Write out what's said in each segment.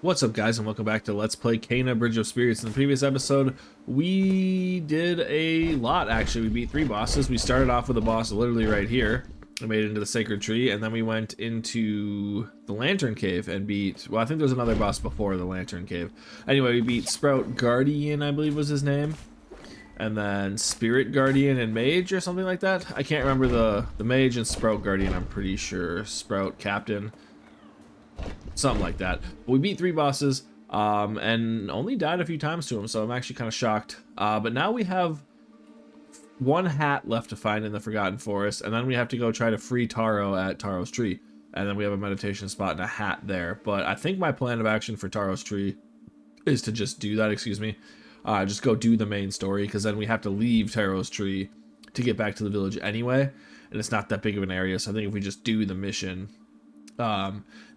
What's up, guys, and welcome back to Let's Play Kena Bridge of Spirits. In the previous episode, we did a lot, actually. We beat 3 bosses. We started off with a boss literally right here. We made it into the Sacred Tree, and then we went into the Lantern Cave and beat... Well, I think there was another boss before the Lantern Cave. Anyway, we beat Sprout Guardian, I believe was his name. And then Spirit Guardian and Mage or something like that. I can't remember the Mage and Sprout Guardian, I'm pretty sure. Sprout Captain. Something like that. But we beat 3 bosses and only died a few times to them, so I'm actually kind of shocked. But now we have 1 hat left to find in the Forgotten Forest, and then we have to go try to free Taro at Taro's tree. And then we have a meditation spot and a hat there. But I think my plan of action for Taro's tree is to just do that, just go do the main story, because then we have to leave Taro's tree to get back to the village anyway. And it's not that big of an area, so I think if we just do the mission...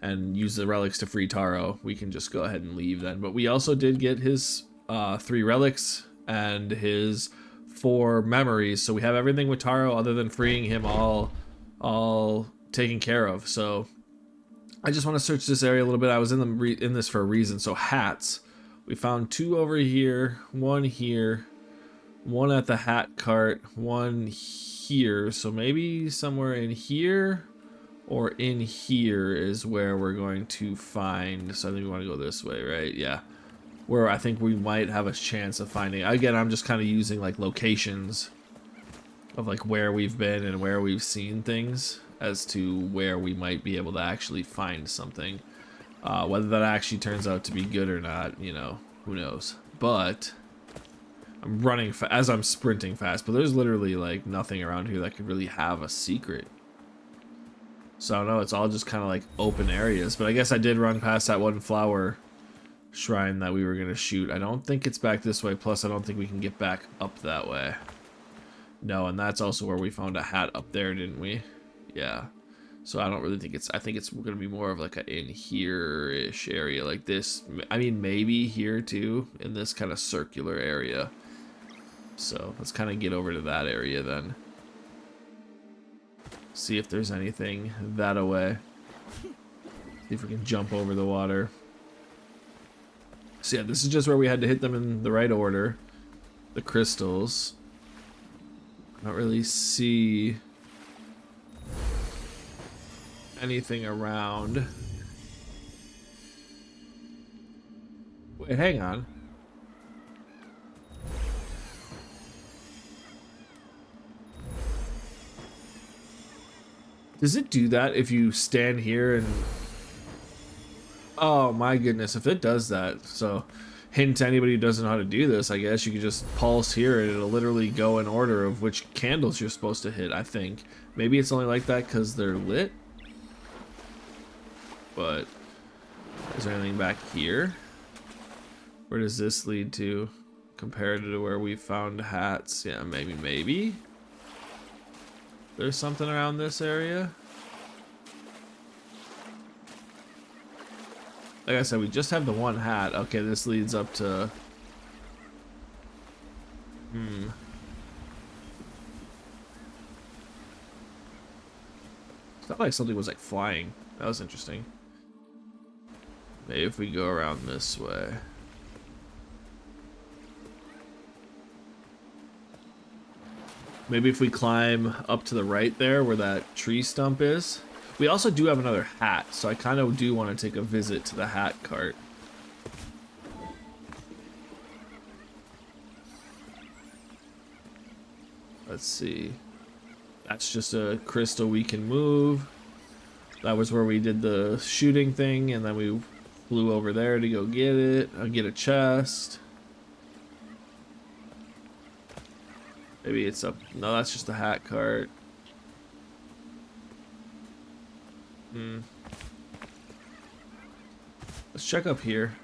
and use the relics to free Taro, we can just go ahead and leave then. But we also did get his 3 relics and his 4 memories, so we have everything with Taro other than freeing him all taken care of. So I just want to search this area a little bit. I was in this for a reason. So hats, we found 2 over here, 1 here, 1 at the hat cart, 1 here, so maybe somewhere in here or in here is where we're going to find. So I think we want to go this way, right? Yeah, where I think we might have a chance of finding. Again, I'm just kind of using like locations of like where we've been and where we've seen things as to where we might be able to actually find something. Whether that actually turns out to be good or not, you know, who knows. But I'm running as I'm sprinting fast, but there's literally like nothing around here that could really have a secret. So I don't know, it's all just kind of like open areas. But I guess I did run past that 1 flower shrine that we were going to shoot. I don't think it's back this way. Plus, I don't think we can get back up that way. No, and that's also where we found a hat up there, didn't we? Yeah. So I don't really think I think it's going to be more of like a in here-ish area like this. I mean, maybe here too, in this kind of circular area. So let's kind of get over to that area then. See if there's anything that away. See if we can jump over the water. So yeah, this is just where we had to hit them in the right order. The crystals. I don't really see anything around. Wait, hang on. Does it do that if you stand here and... Oh my goodness, if it does that. So, hint to anybody who doesn't know how to do this, I guess you could just pulse here and it'll literally go in order of which candles you're supposed to hit, I think. Maybe it's only like that because they're lit? But, is there anything back here? Where does this lead to? Compared to where we found hats? Yeah, maybe? There's something around this area. Like I said, we just have the 1 hat. Okay, this leads up to... It's not like something was like flying. That was interesting. Maybe if we go around this way. Maybe if we climb up to the right there where that tree stump is. We also do have another hat, so I kind of do want to take a visit to the hat cart. Let's see. That's just a crystal we can move. That was where we did the shooting thing, and then we flew over there to go get it. I'll get a chest. Maybe it's up. No, that's just a hat cart. Let's check up here.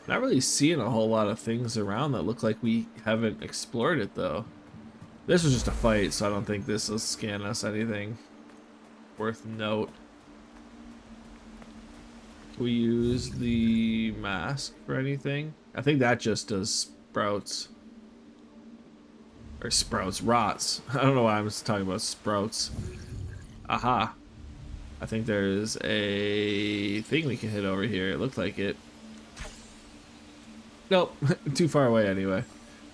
Not really seeing a whole lot of things around that look like we haven't explored it though. This was just a fight, so I don't think this will scan us anything worth note. We use the mask for anything? I think that just does sprouts. Or sprouts, rots. I don't know why I'm talking about sprouts. Aha. I think there's a thing we can hit over here. It looked like it. Nope, too far away anyway.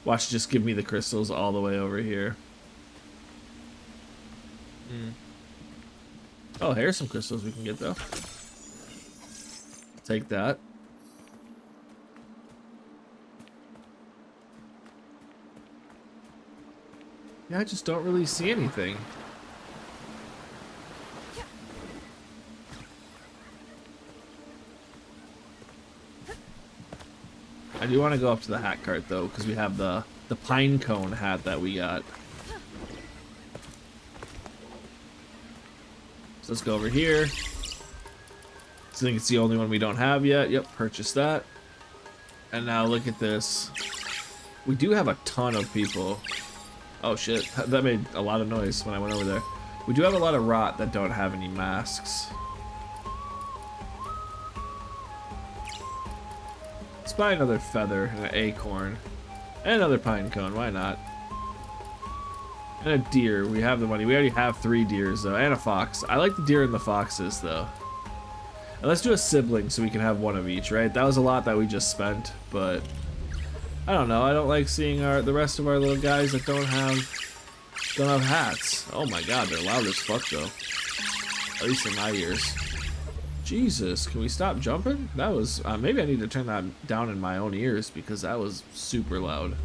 Watch, just give me the crystals all the way over here. Oh, here's some crystals we can get though. Take that. Yeah, I just don't really see anything. I do want to go up to the hat cart though, because we have the pine cone hat that we got. So let's go over here. So I think it's the only one we don't have yet. Yep, purchase that. And now look at this. We do have a ton of people. Oh shit, that made a lot of noise when I went over there. We do have a lot of rot that don't have any masks. Let's buy another feather and an acorn. And another pine cone, why not? And a deer, we have the money. We already have 3 deers though, and a fox. I like the deer and the foxes though. And let's do a sibling so we can have one of each, right? That was a lot that we just spent, but I don't know. I don't like seeing the rest of our little guys that don't have hats. Oh my god, they're loud as fuck though. At least in my ears. Jesus, can we stop jumping? That was maybe I need to turn that down in my own ears because that was super loud.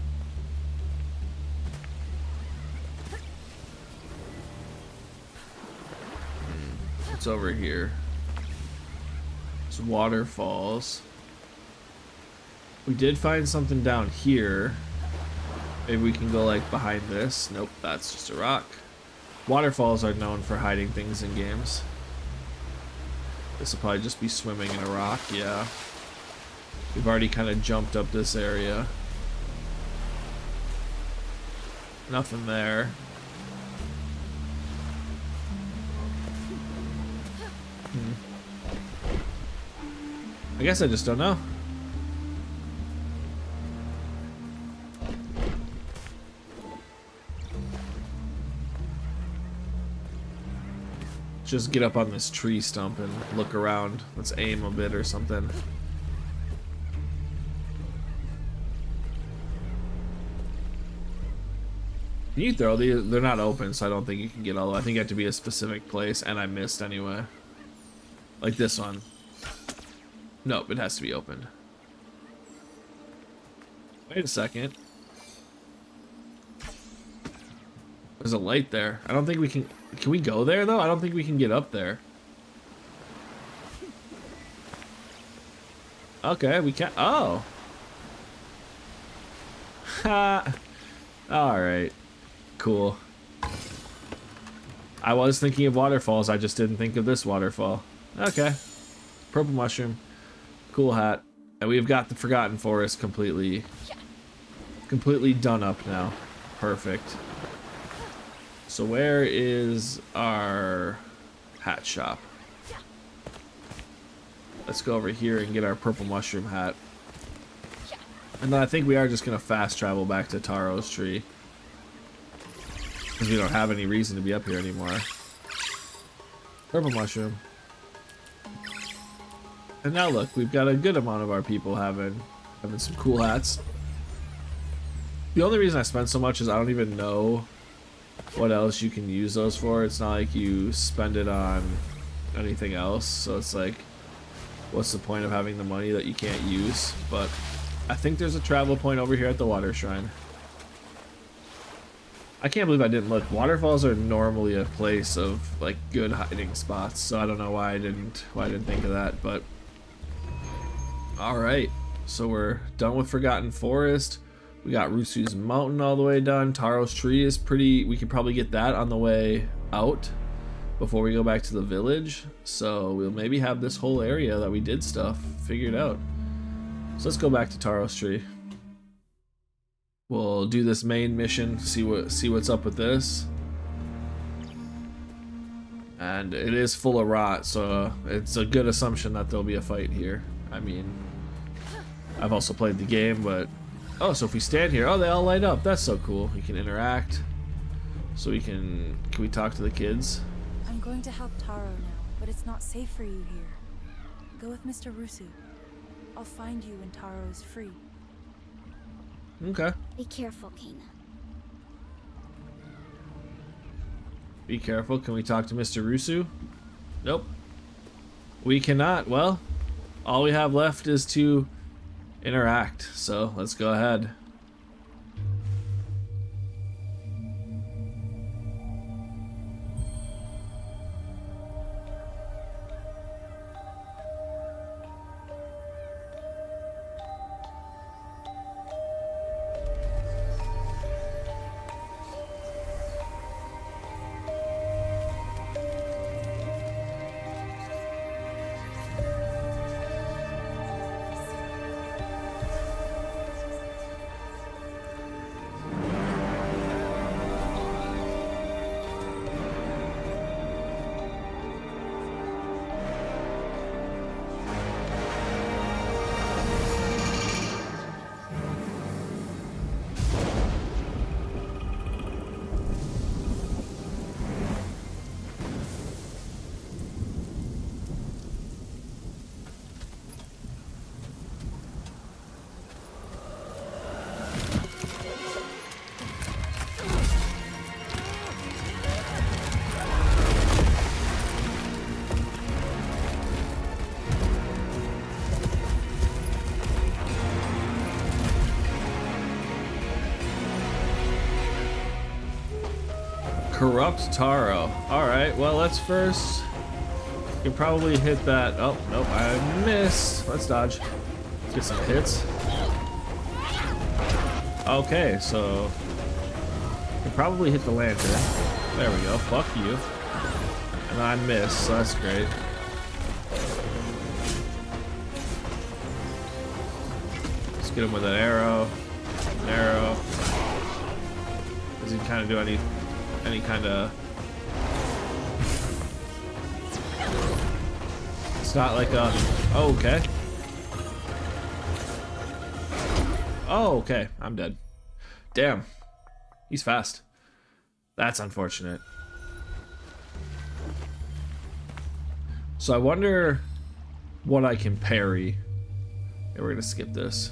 What's over here? It's waterfalls. We did find something down here. Maybe we can go like behind this. Nope, that's just a rock. Waterfalls are known for hiding things in games. This will probably just be swimming in a rock, yeah. We've already kind of jumped up this area. Nothing there. I guess I just don't know. Just get up on this tree stump and look around. Let's aim a bit or something. Can you throw these? They're not open, so I don't think you can get all of them. I think you have to be a specific place, and I missed anyway. Like this one. Nope, it has to be opened. Wait a second. There's a light there. I don't think we can... Can we go there, though? I don't think we can get up there. Okay, we can't... Oh! Ha! Alright. Cool. I was thinking of waterfalls, I just didn't think of this waterfall. Okay. Purple mushroom. Cool hat. And we've got the Forgotten Forest completely done up now. Perfect. So where is our hat shop? Let's go over here and get our purple mushroom hat. And then I think we are just gonna fast travel back to Taro's tree. Because we don't have any reason to be up here anymore. Purple mushroom. And now look, we've got a good amount of our people having some cool hats. The only reason I spent so much is I don't even know what else you can use those for. It's not like you spend it on anything else, so it's like, what's the point of having the money that you can't use? But I think there's a travel point over here at the water shrine. I can't believe I didn't look. Waterfalls are normally a place of like good hiding spots, so I don't know why I didn't think of that. But all right, so we're done with Forgotten Forest. We got Rusu's Mountain all the way done. Taro's tree is pretty... We could probably get that on the way out before we go back to the village. So we'll maybe have this whole area that we did stuff figured out. So let's go back to Taro's tree. We'll do this main mission, see what's up with this. And it is full of rot, so it's a good assumption that there'll be a fight here. I mean, I've also played the game, but Oh, so if we stand here, oh, they all light up. That's so cool. We can interact. So we can we talk to the kids? I'm going to help Taro now, but it's not safe for you here. Go with Mr. Rusu. I'll find you when Taro is free. Okay. Be careful, Kana. Be careful. Can we talk to Mr. Rusu? Nope. We cannot. Well, all we have left is to interact. So let's go ahead. Corrupt Taro. Alright, well, let's first... You can probably hit that... Oh, nope, I missed. Let's dodge. Let's get some hits. Okay, so... You can probably hit the lantern. There we go. Fuck you. And I missed, so that's great. Let's get him with an arrow. An arrow. Does he kind of do any kind of... It's not like a... Oh, okay. Oh, okay. I'm dead. Damn. He's fast. That's unfortunate. So I wonder what I can parry. Okay, we're gonna skip this.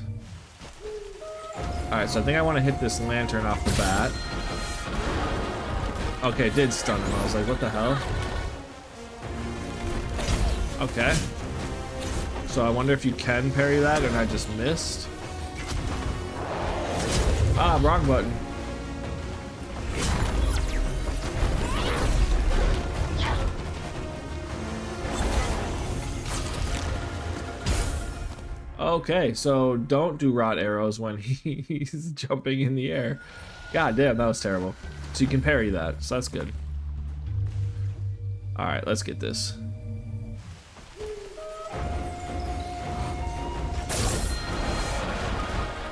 Alright, so I think I want to hit this lantern off the bat. Okay, it did stun him. I was like, what the hell? Okay. So I wonder if you can parry that and I just missed. Ah, wrong button. Okay, so don't do rot arrows when he's jumping in the air. God damn, that was terrible. So you can parry that, so that's good. Alright, let's get this.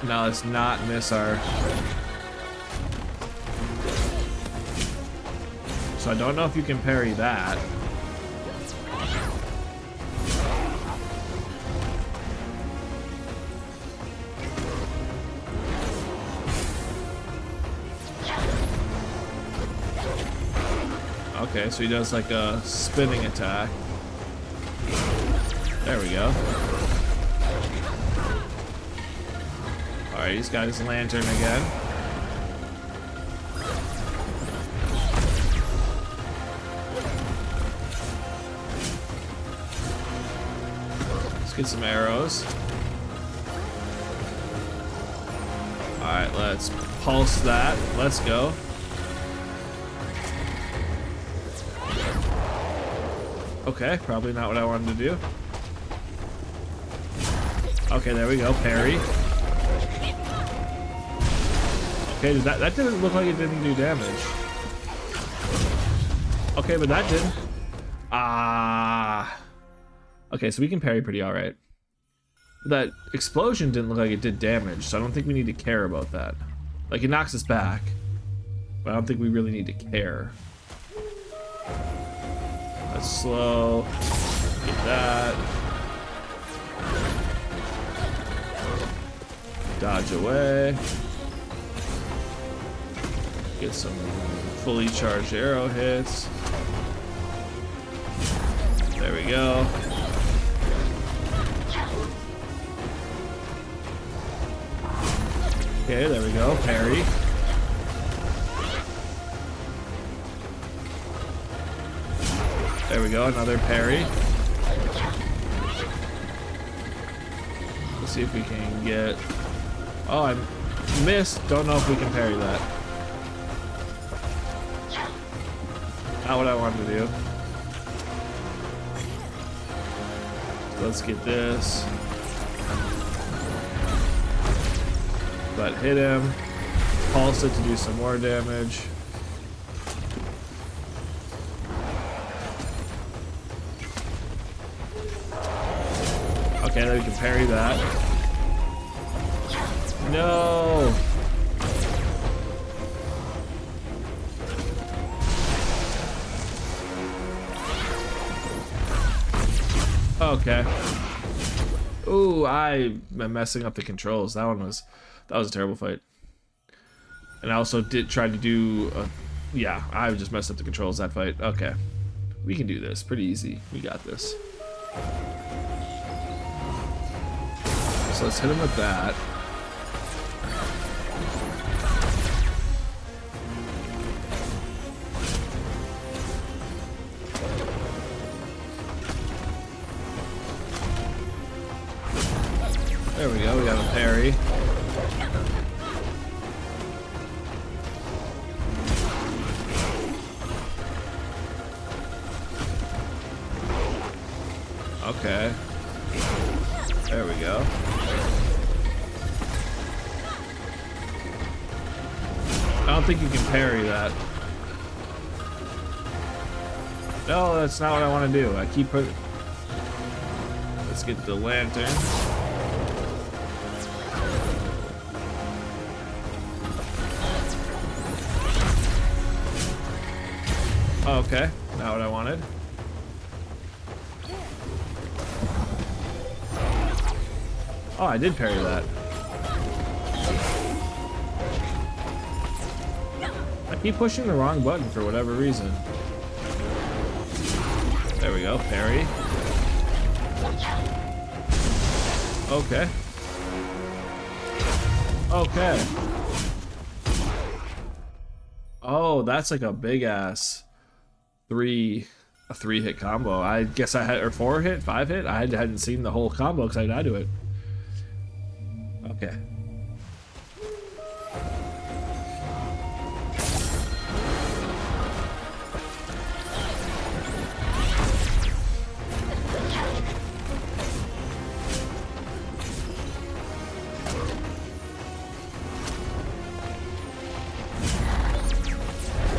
Now let's not miss our... So I don't know if you can parry that. Okay, so he does like a spinning attack. There we go. Alright, he's got his lantern again. Let's get some arrows. Alright, let's pulse that. Let's go. Okay, probably not what I wanted to do. Okay, there we go, parry. Okay, that didn't look like it didn't do damage. Okay, but that did. Ah. Okay, so we can parry pretty alright. That explosion didn't look like it did damage, so I don't think we need to care about that. Like, it knocks us back, but I don't think we really need to care. That's slow. Get that. Dodge away. Get some fully charged arrow hits. There we go. Okay, there we go. Parry. There we go. Another parry. Let's see if we can get... Oh, I missed. Don't know if we can parry that. Not what I wanted to do. So let's get this. But hit him. Pulse it to do some more damage. Okay, then we can parry that. No! Okay. Ooh, I am messing up the controls. That was a terrible fight. And I also did try to do yeah, I just messed up the controls that fight. Okay. We can do this. Pretty easy. We got this. So let's hit him with that. There we go, we got a parry. Okay. There we go. I don't think you can parry that. No, that's not what I want to do. I keep putting... Let's get the lantern. Okay, not what I wanted. Oh, I did parry that. I keep pushing the wrong button for whatever reason. There we go, parry. Okay. Okay. Oh, that's like a big ass a 3-hit combo. I guess I had, or 4-hit, 5-hit. I hadn't seen the whole combo because I died to it. Okay.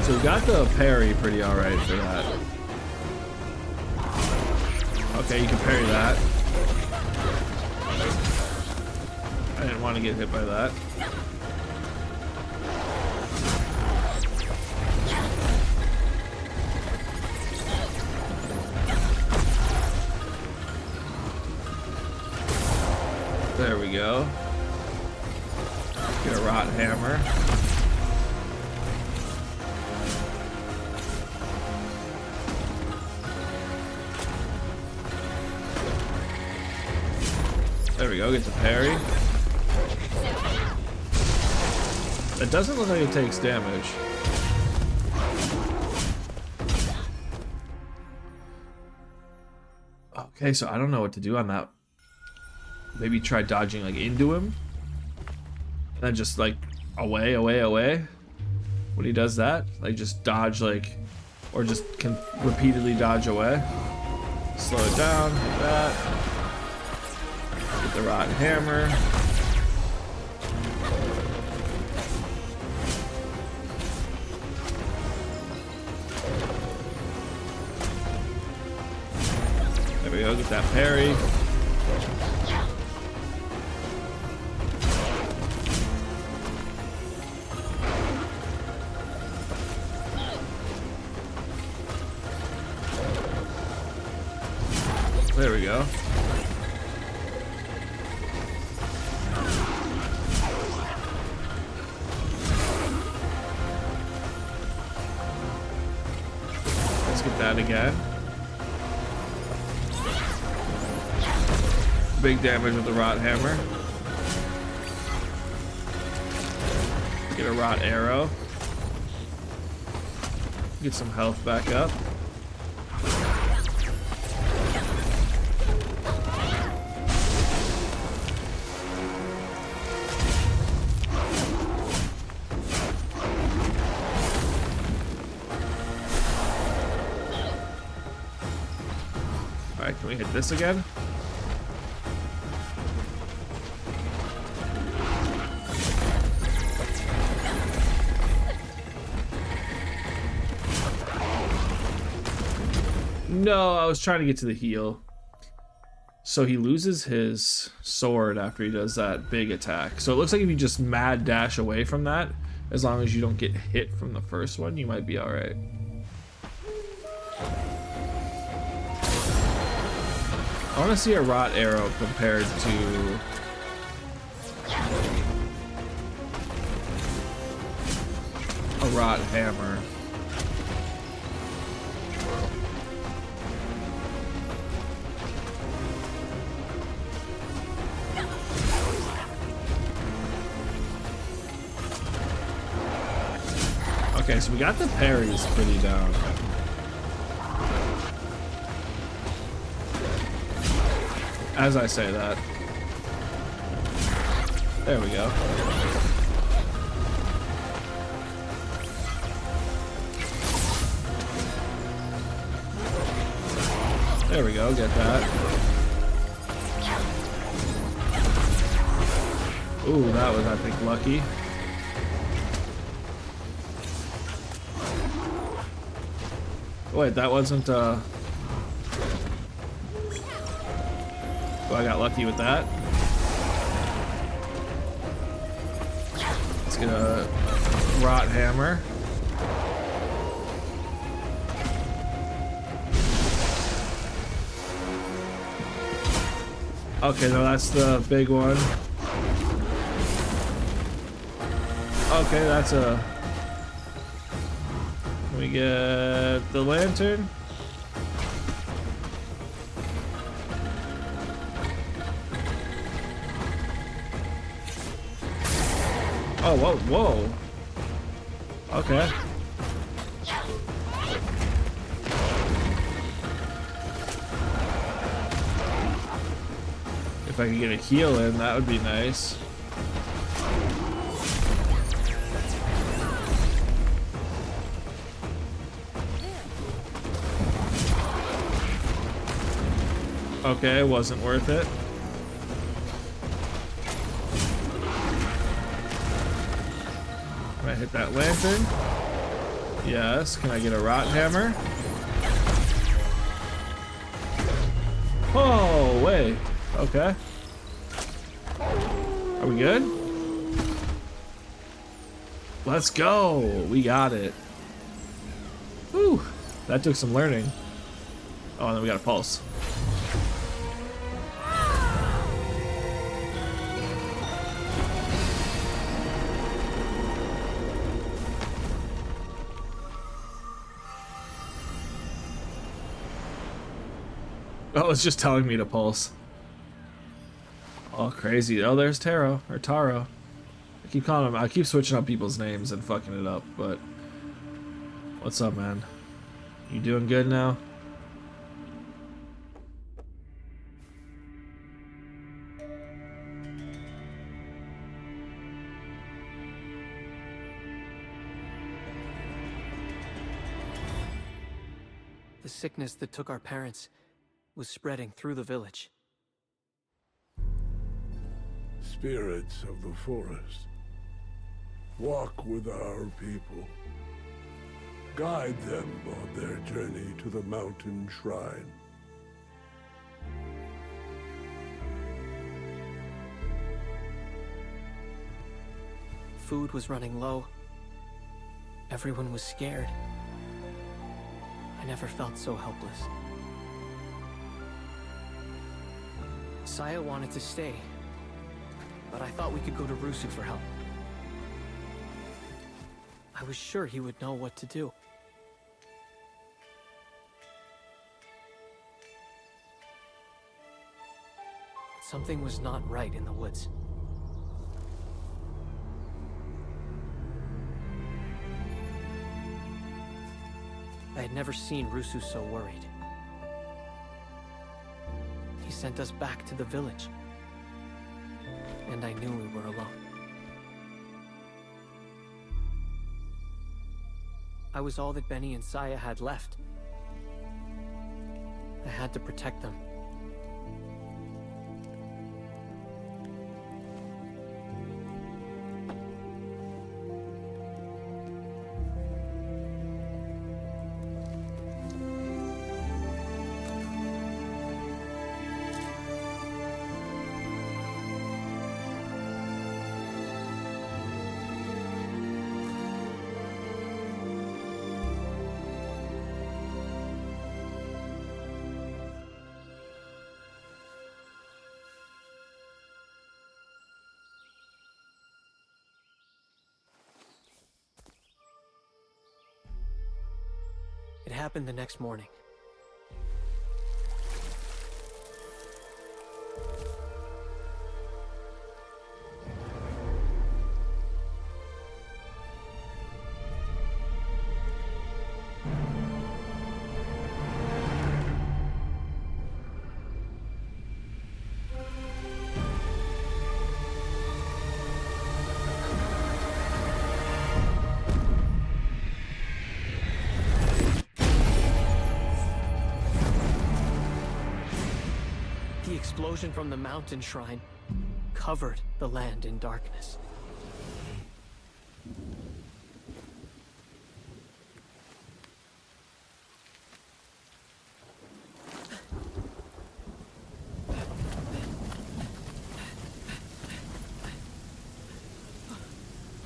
So we got the parry pretty alright for that. Okay, you can parry that. I didn't want to get hit by that. There we go. Get a rot hammer. There we go, get the parry. It doesn't look like it takes damage. Okay, so I don't know what to do on that. Maybe try dodging like into him. And then just like away, away, away. When he does that, like just dodge like, or just can repeatedly dodge away. Slow it down, like that. Get the rod hammer. There we go, get that parry. There we go. Let's get that again. Big damage with the rot hammer. Get a rot arrow. Get some health back up. Alright, can we hit this again? No, I was trying to get to the heal. So he loses his sword after he does that big attack. So it looks like if you just mad dash away from that, as long as you don't get hit from the first one, you might be alright. I want to see a rot arrow compared to a rot hammer. Okay, so we got the parries pretty down. As I say that. There we go. There we go, get that. Ooh, that was, I think, lucky. Wait, that wasn't, Oh, I got lucky with that. Let's get a rot hammer. Okay, no, that's the big one. Okay, that's a... Can we get the lantern? Oh, whoa, whoa. Okay. If I could get a heal in, that would be nice. Okay, it wasn't worth it. Can I hit that lantern? Yes. Can I get a rot hammer? Oh, wait. Okay. Are we good? Let's go. We got it. Whew. That took some learning. Oh, and then we got a pulse. Oh, it's just telling me to pulse. Oh, crazy. Oh, there's Taro, or Taro. I keep calling him, I keep switching up people's names and fucking it up, but... What's up, man? You doing good now? The sickness that took our parents was spreading through the village. Spirits of the forest, walk with our people. Guide them on their journey to the mountain shrine. Food was running low. Everyone was scared. I never felt so helpless. Saya wanted to stay, but I thought we could go to Rusu for help. I was sure he would know what to do. Something was not right in the woods. I had never seen Rusu so worried. He sent us back to the village. And I knew we were alone. I was all that Benny and Saya had left. I had to protect them. It happened the next morning. The explosion from the mountain shrine covered the land in darkness.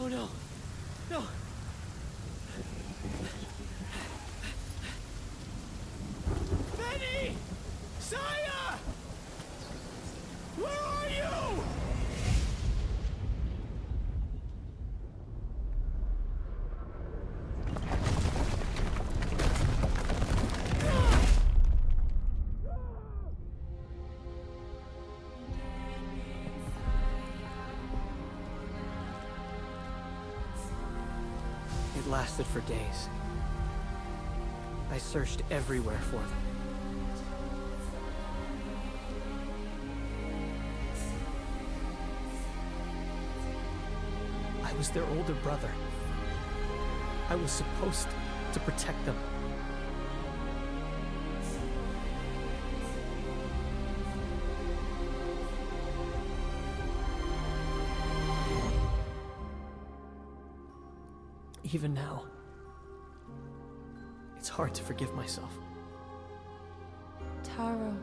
Oh no! No! Benny! Saya! Where are you? It lasted for days. I searched everywhere for them. I was their older brother. I was supposed to protect them. Even now, it's hard to forgive myself. Taro,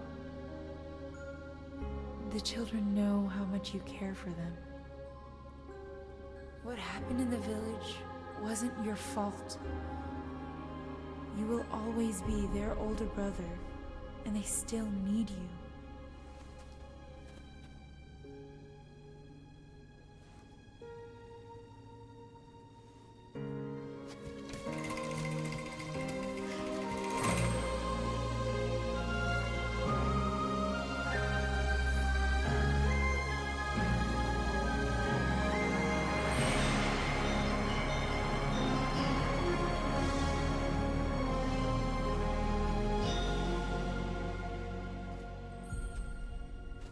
the children know how much you care for them. What happened in the village wasn't your fault. You will always be their older brother, and they still need you.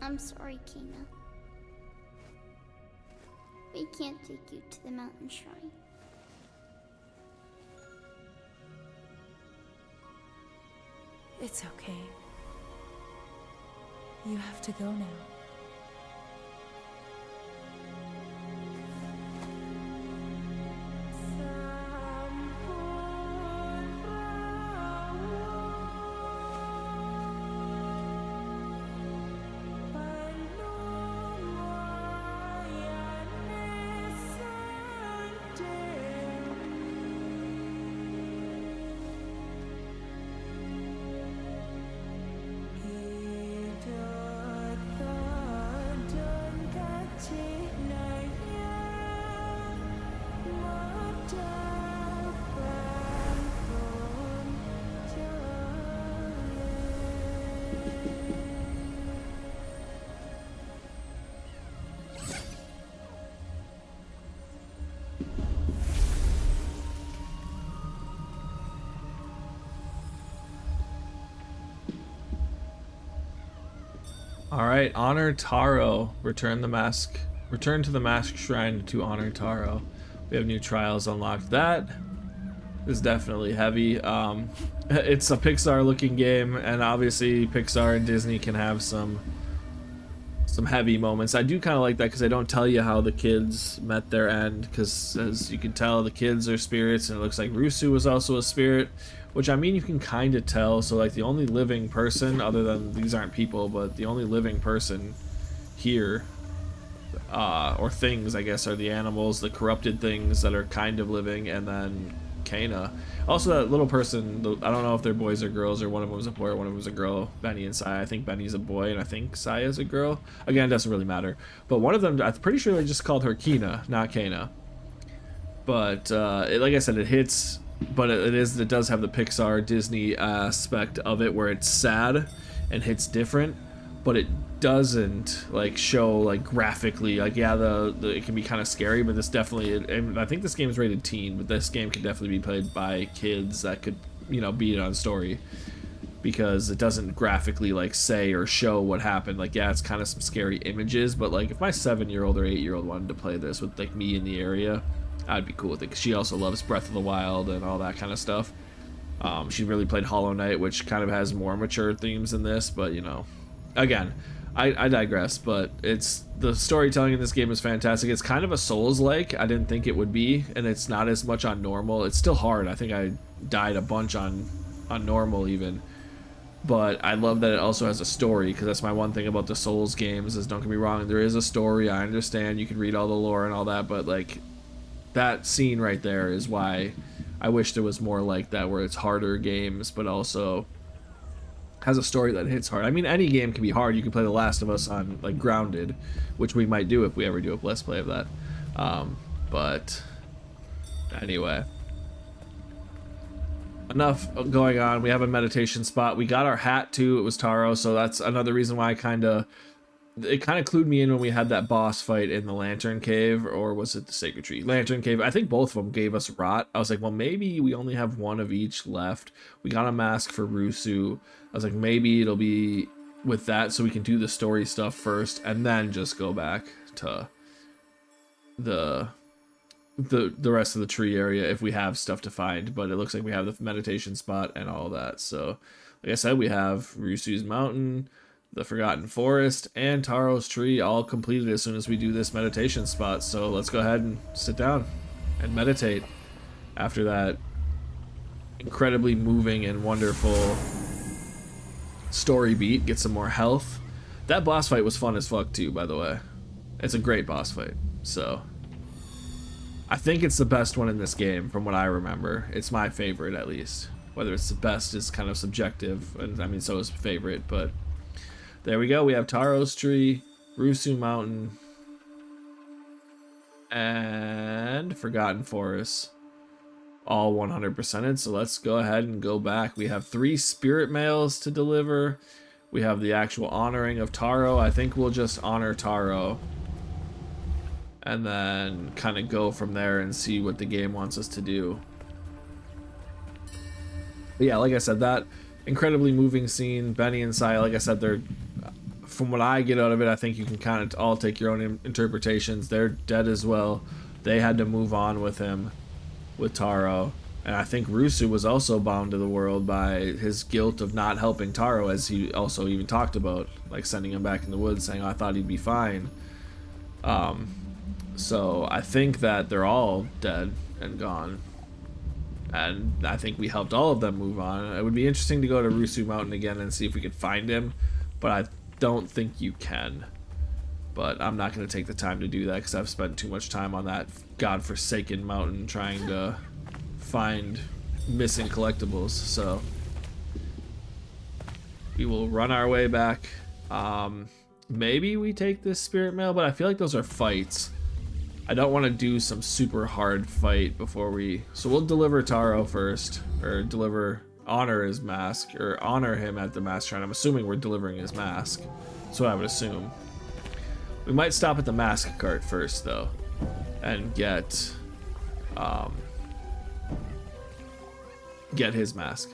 I'm sorry, Kina. We can't take you to the mountain shrine. It's okay. You have to go now. Da All right, honor Taro. Return to the mask shrine to honor Taro. We have new trials unlocked. That is definitely heavy. It's a Pixar looking game, and obviously Pixar and Disney can have some heavy moments. I do kind of like that because they don't tell you how the kids met their end, because as you can tell, the kids are spirits, and it looks like Rusu was also a spirit, which I mean you can kind of tell. So like the only living person, other than these aren't people, but the only living person here, or things I guess, are the animals, the corrupted things that are kind of living, and then Kana. Also that little person, I don't know if they're boys or girls, or one of them was a boy or one of them was a girl, Benny and Saya. I think Benny's a boy and I think Saya's a girl. Again, it doesn't really matter. But one of them, I'm pretty sure they just called her Kina, not Kana. But like I said, it hits, but it does have the Pixar Disney aspect of it where it's sad and hits different, but it doesn't like show like graphically, like yeah, it can be kind of scary, but this definitely, and I think this game is rated teen, but this game can definitely be played by kids that could, you know, beat it on story, because it doesn't graphically like say or show what happened. Like yeah, it's kind of some scary images, but like if my 7-year-old or 8-year-old wanted to play this with like me in the area, I'd be cool with it, because she also loves Breath of the Wild and all that kind of stuff. She really played Hollow Knight, which kind of has more mature themes than this, but you know, again, I digress. But it's, the storytelling in this game is fantastic. It's kind of a Souls-like. I didn't think it would be, and it's not as much on normal. It's still hard. I think I died a bunch on normal even. But I love that it also has a story, because that's my one thing about the Souls games is, don't get me wrong, there is a story. I understand you can read all the lore and all that, but like that scene right there is why I wish there was more like that, where it's harder games but also has a story that hits hard. I mean, any game can be hard. You can play The Last of Us on like Grounded, which we might do if we ever do a Let's Play of that. But anyway, enough going on. We have a meditation spot. We got our hat too. It was Taro, so that's another reason why it kind of clued me in when we had that boss fight in the Lantern Cave, or was it the Sacred Tree? Lantern Cave. I think both of them gave us rot. I was like, well, maybe we only have one of each left. We got a mask for Rusu. I was like, maybe it'll be with that, so we can do the story stuff first and then just go back to the rest of the tree area if we have stuff to find. But it looks like we have the meditation spot and all that. So like I said, we have Rusu's Mountain, the Forgotten Forest, and Taro's Tree all completed as soon as we do this meditation spot. So let's go ahead and sit down and meditate after that incredibly moving and wonderful story beat. Get some more health. That boss fight was fun as fuck too, by the way. It's a great boss fight. So I think it's the best one in this game from what I remember. It's my favorite, at least. Whether it's the best is kind of subjective, and I mean, so is favorite, but there we go. We have Taro's Tree, Rusu Mountain, and Forgotten Forest, all 100%ed. So let's go ahead and go back. We have 3 spirit mails to deliver. We have the actual honoring of Taro. I think we'll just honor Taro and then kind of go from there and see what the game wants us to do. But yeah, like I said, that incredibly moving scene. Benny and Saya, like I said, they're, from what I get out of it, I think you can kind of all take your own interpretations. They're dead as well. They had to move on with him, with Taro. And I think Rusu was also bound to the world by his guilt of not helping Taro, as he also even talked about, like sending him back in the woods, saying, oh, I thought he'd be fine. So I think that they're all dead and gone. And I think we helped all of them move on. It would be interesting to go to Rusu Mountain again and see if we could find him, but I don't think you can. But I'm not going to take the time to do that because I've spent too much time on that godforsaken mountain trying to find missing collectibles. So we will run our way back. Maybe we take this spirit mail, but I feel like those are fights. I don't want to do some super hard fight before we... So we'll deliver Taro first, or honor his mask, or honor him at the mask shrine. I'm assuming we're delivering his mask. That's what I would assume. We might stop at the mask cart first, though, and get his mask.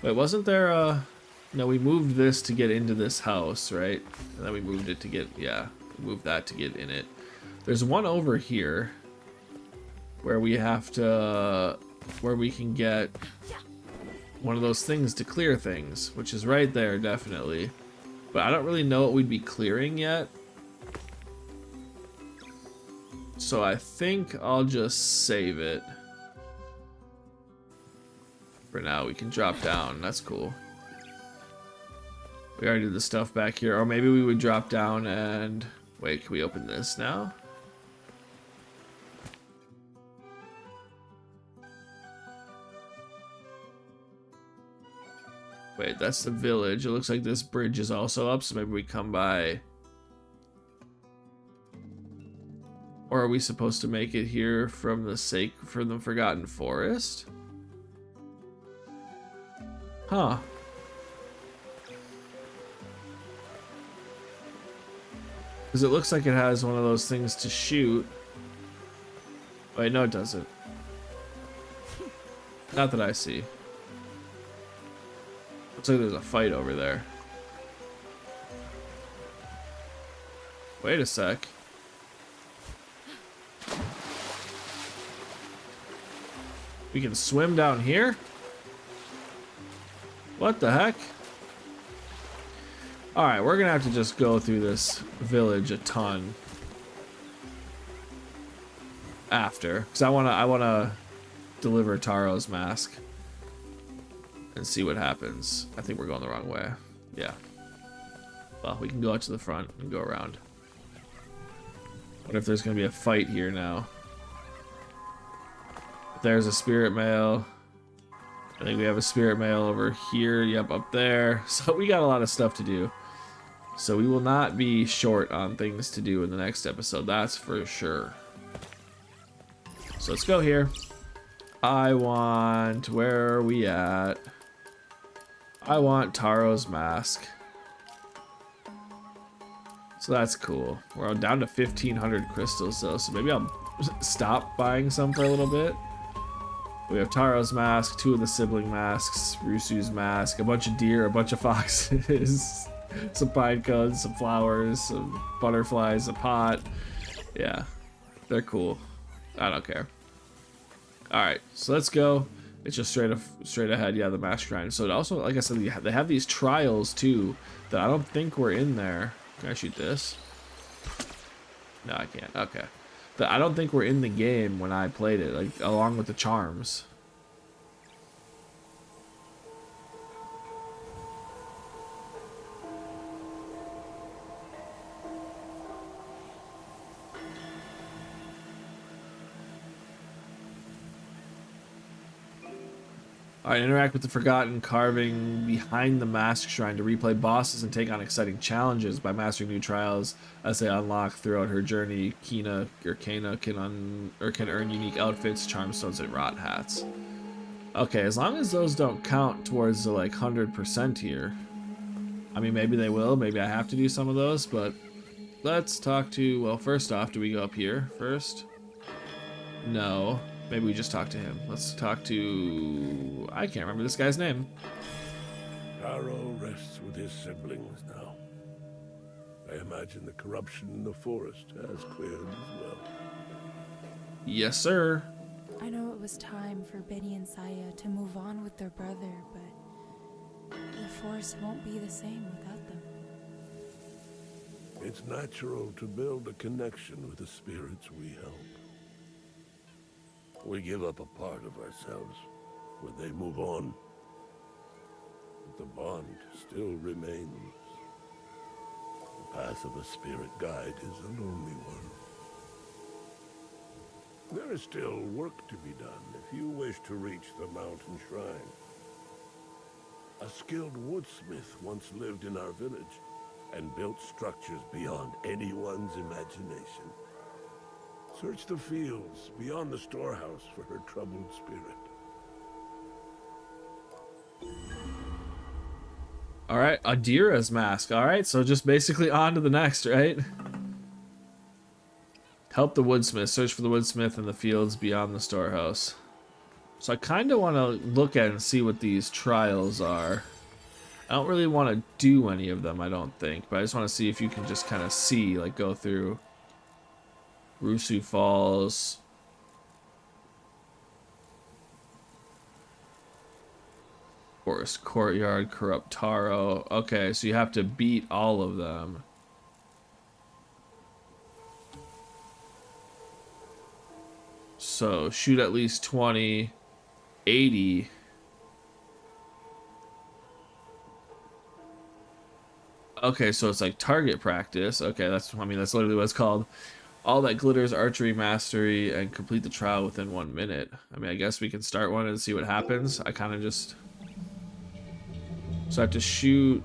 Wait, wasn't there a... No, we moved this to get into this house, right? And then we moved it to get... Yeah, we moved that to get in it. There's one over here where we have to... Where we can get one of those things to clear things, which is right there, definitely. But I don't really know what we'd be clearing yet. So I think I'll just save it. For now, we can drop down. That's cool. We already did the stuff back here. Or maybe we would drop down and... Wait, can we open this now? Wait, that's the village. It looks like this bridge is also up, so maybe we come by... Or are we supposed to make it here from the Forgotten Forest? Huh. Because it looks like it has one of those things to shoot. Wait, no it doesn't. Not that I see. Looks like there's a fight over there. Wait a sec. We can swim down here? What the heck? Alright, we're gonna have to just go through this village a ton. After. Because I wanna deliver Taro's mask. And see what happens. I think we're going the wrong way. Yeah. Well, we can go out to the front and go around. What if there's gonna be a fight here now? There's a spirit mail. I think we have a spirit mail over here. Yep, up there. So we got a lot of stuff to do. So we will not be short on things to do in the next episode. That's for sure. So let's go here. I want... Where are we at? I want Taro's mask. So that's cool. We're down to 1,500 crystals though. So maybe I'll stop buying some for a little bit. We have Taro's mask, 2 of the sibling masks, Rusu's mask, a bunch of deer, a bunch of foxes, some pine cones, some flowers, some butterflies, a pot. Yeah, they're cool. I don't care. Alright, so let's go. It's just straight ahead. Yeah, the mask shrine. So it also, like I said, they have these trials too that I don't think were in there. Can I shoot this? No, I can't. Okay. That I don't think were in the game when I played it, like along with the charms. Alright, interact with the Forgotten Carving behind the Mask Shrine to replay bosses and take on exciting challenges by mastering new trials as they unlock throughout her journey. Kana can earn unique outfits, charm stones, and rot hats. Okay, as long as those don't count towards the like 100% here. I mean, maybe they will. Maybe I have to do some of those, but let's talk to. Well, first off, do we go up here first? No. Maybe we just talk to him. Let's talk to... I can't remember this guy's name. Taro rests with his siblings now. I imagine the corruption in the forest has cleared as well. Yes, sir. I know it was time for Betty and Saya to move on with their brother, but the forest won't be the same without them. It's natural to build a connection with the spirits we help. We give up a part of ourselves when they move on. But the bond still remains. The path of a spirit guide is a lonely one. There is still work to be done if you wish to reach the mountain shrine. A skilled woodsmith once lived in our village and built structures beyond anyone's imagination. Search the fields beyond the storehouse for her troubled spirit. Alright, Adira's mask. Alright, so just basically on to the next, right? Help the woodsmith. Search for the woodsmith in the fields beyond the storehouse. So I kind of want to look at and see what these trials are. I don't really want to do any of them, I don't think. But I just want to see if you can just kind of see, like go through Rusu Falls. Forest Courtyard, Corrupt Taro. Okay, so you have to beat all of them. So shoot at least 20, 80. Okay, so it's like target practice. Okay, that's literally what it's called. All that glitters, archery mastery, and complete the trial within 1 minute. I mean, I guess we can start one and see what happens. I kind of just... So I have to shoot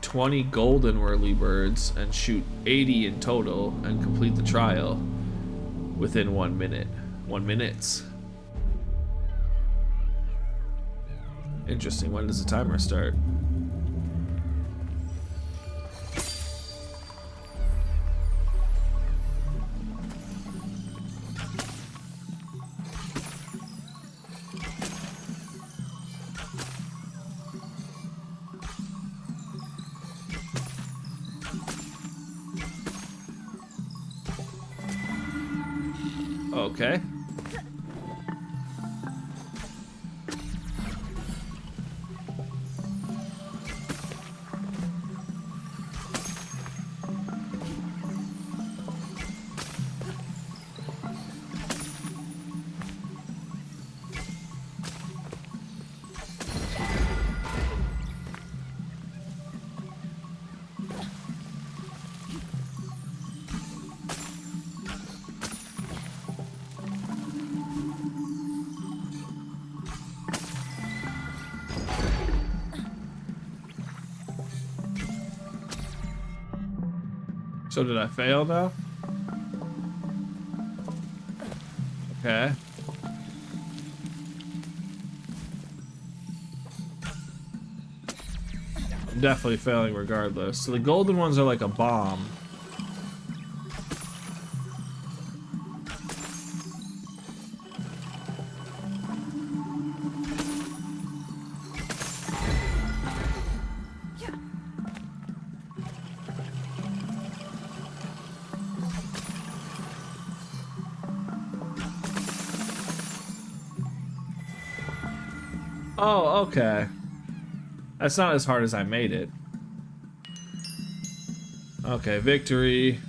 20 golden whirly birds and shoot 80 in total and complete the trial within 1 minute. 1 minute. Interesting. When does the timer start? Okay. So did I fail now? Okay. I'm definitely failing regardless. So the golden ones are like a bomb. Oh, okay. That's not as hard as I made it. Okay, victory.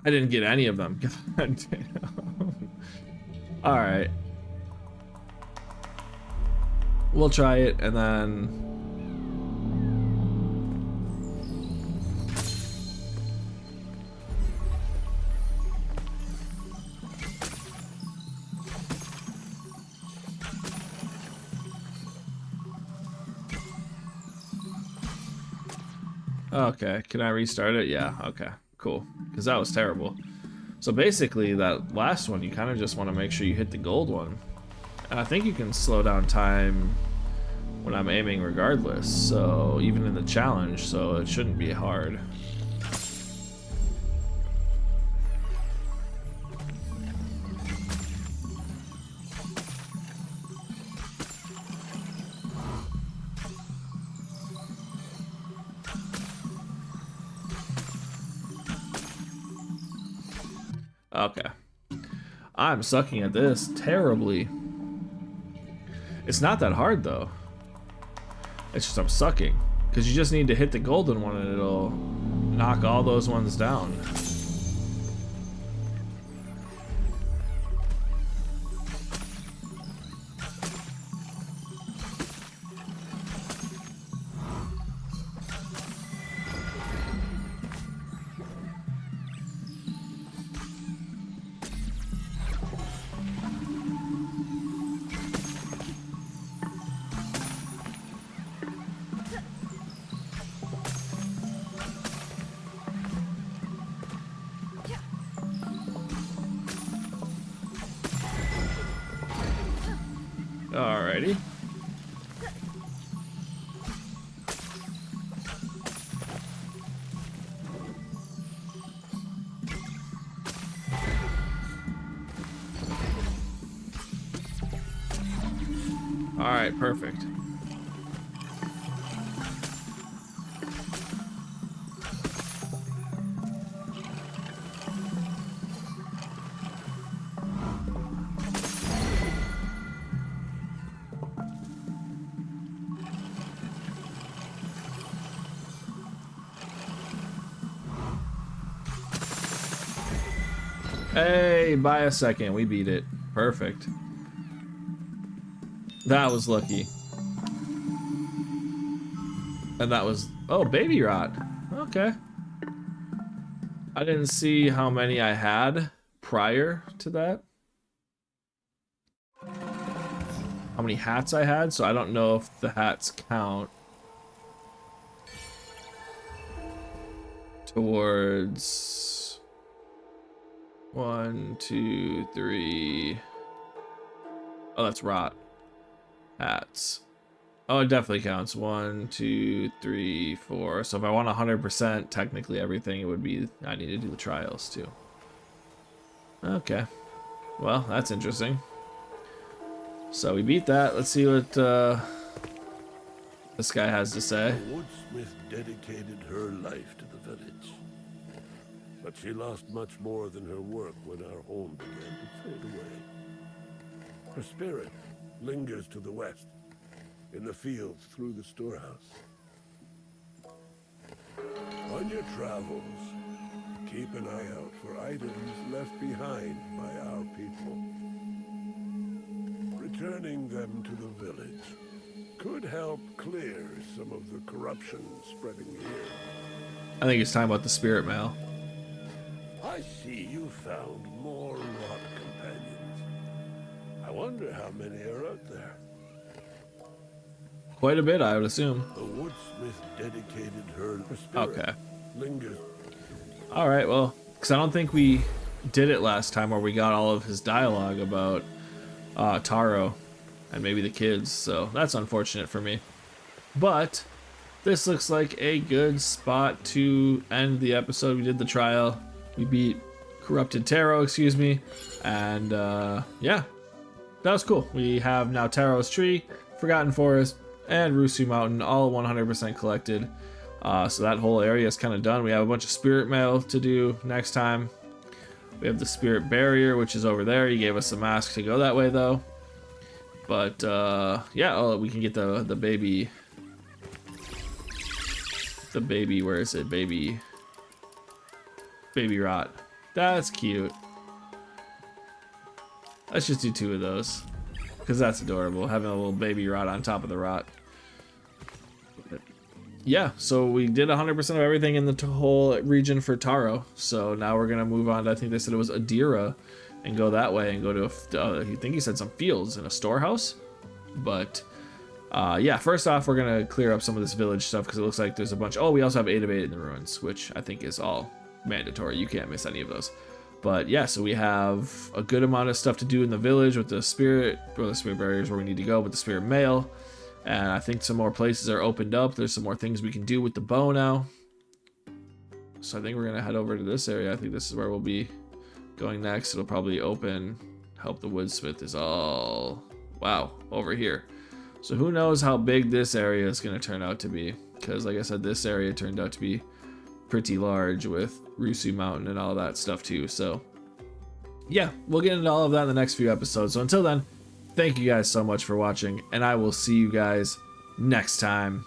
I didn't get any of them. God damn. Alright. We'll try it and then... Okay, can I restart it? Yeah, okay, cool. Because that was terrible. So basically, that last one, you kind of just want to make sure you hit the gold one. And I think you can slow down time when I'm aiming regardless, so even in the challenge, so it shouldn't be hard. Okay. I'm sucking at this terribly. It's not that hard though. It's just I'm sucking. Because you just need to hit the golden one and it'll knock all those ones down. Alrighty. Alright, perfect. Hey, by a second, we beat it. Perfect. That was lucky. And that was, oh, baby rot. Okay. I didn't see how many I had prior to that. How many hats I had, so I don't know if the hats count towards 1, 2, 3. Oh, that's rot. Hats. Oh, it definitely counts. 1, 2, 3, 4. So if I want 100% technically everything, it would be, I need to do the trials too. Okay. Well, that's interesting. So we beat that. Let's see what this guy has to say. The woodsmith dedicated her life to the village. But she lost much more than her work when our home began to fade away. Her spirit lingers to the west, in the fields through the storehouse. On your travels, keep an eye out for items left behind by our people. Returning them to the village could help clear some of the corruption spreading here. I think it's time about the spirit mail. I see you found more rot companions. I wonder how many are out there. Quite a bit, I would assume. The woodsmith dedicated her spirit. Okay. Lingers. All right, well, because I don't think we did it last time where we got all of his dialogue about Taro and maybe the kids, so that's unfortunate for me. But this looks like a good spot to end the episode. We did the trial. We beat corrupted Taro, excuse me, and yeah, that was cool. We have now Taro's Tree, Forgotten Forest, and Rusu Mountain, all 100% collected. So that whole area is kind of done. We have a bunch of spirit mail to do next time. We have the spirit barrier, which is over there. He gave us a mask to go that way, though. But yeah, oh, we can get the baby. The baby, where is it? Baby rot. That's cute. Let's just do 2 of those, because that's adorable, having a little baby rot on top of the rot. Yeah, so we did 100% of everything in the whole region for Taro. So now we're gonna move on to, I think they said it was Adira, and go that way and go to I think he said some fields and a storehouse. But yeah, first off, we're gonna clear up some of this village stuff because it looks like there's a bunch. Oh, we also have 8 of 8 in the ruins, which I think is all mandatory. You can't miss any of those. But yeah, so we have a good amount of stuff to do in the village with the spirit, or the spirit barriers where we need to go, with the spirit mail. And I think some more places are opened up. There's some more things we can do with the bow now. So I think we're gonna head over to this area. I think this is where we'll be going next. It'll probably open, help the woodsmith is all, wow, over here. So who knows how big this area is gonna turn out to be. Because like I said, this area turned out to be pretty large with Rusu Mountain and all that stuff too. So yeah, we'll get into all of that in the next few episodes. So until then, thank you guys so much for watching, and I will see you guys next time.